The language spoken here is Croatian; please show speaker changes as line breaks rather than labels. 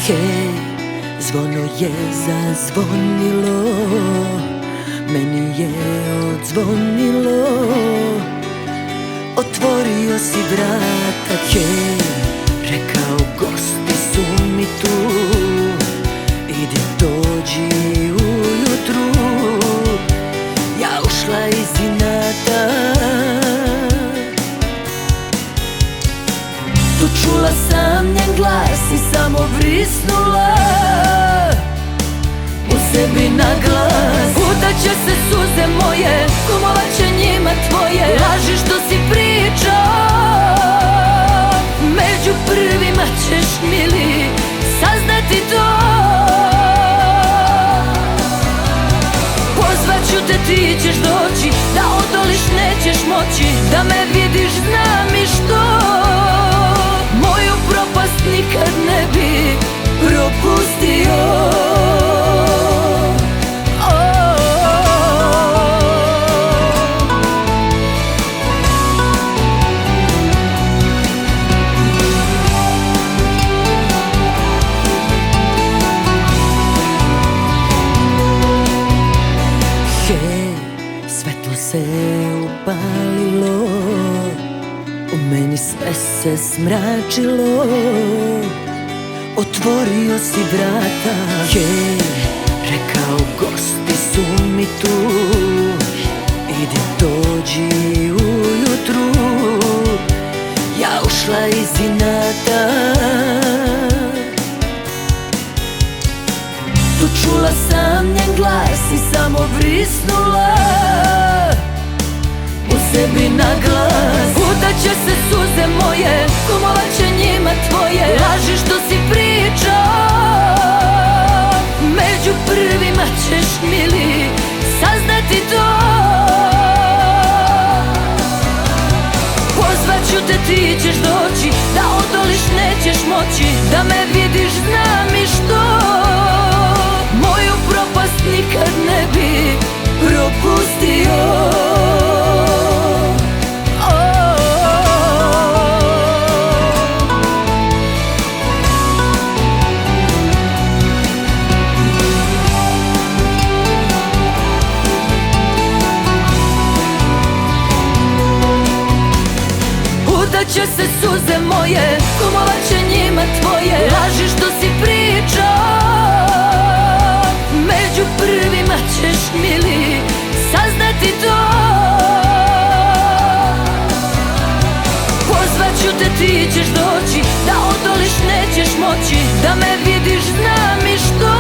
Hej, zvono je zazvonilo, meni je odzvonilo. Otvorio si vrata, hej, rekao gosti su mi tu. Idi dođi ujutru, ja ušla iz inata. Tu čula sam njen glas i samo vrisnula u sebi na glas. Utaće se suze moje, kumovat će njima tvoje laži što si pričao. Među prvima ćeš, mili, saznati to. Pozvaću te, ti ćeš doći, da odoliš nećeš moći. Da me vidiš znam i što moju propast nikad ne bi propustio. Hej, svetlo se upalilo, u meni sve se smračilo. Otvorio si vrata, hej, rekao gosti su mi tu. Idi dođi ujutru, ja ušla iz inata. Tu čula sam njen glas i samo vrisnula u sebi na glas. Utaće se suze moje, kumovat će njima tvoje laži što si pričao. Među prvima ćeš, mili, saznati to. Pozvaću te, ti ćeš doći, da odoliš nećeš moći. Da me vidiš znam i što moju propast nikad ne bi propustio. Utaće se suze moje, kumovat će njima tvoje laži što si pričao. Među prvima ćeš, mili, saznati to. Pozvaću te, ti ćeš doći, da odoliš nećeš moći. Da me vidiš znam i što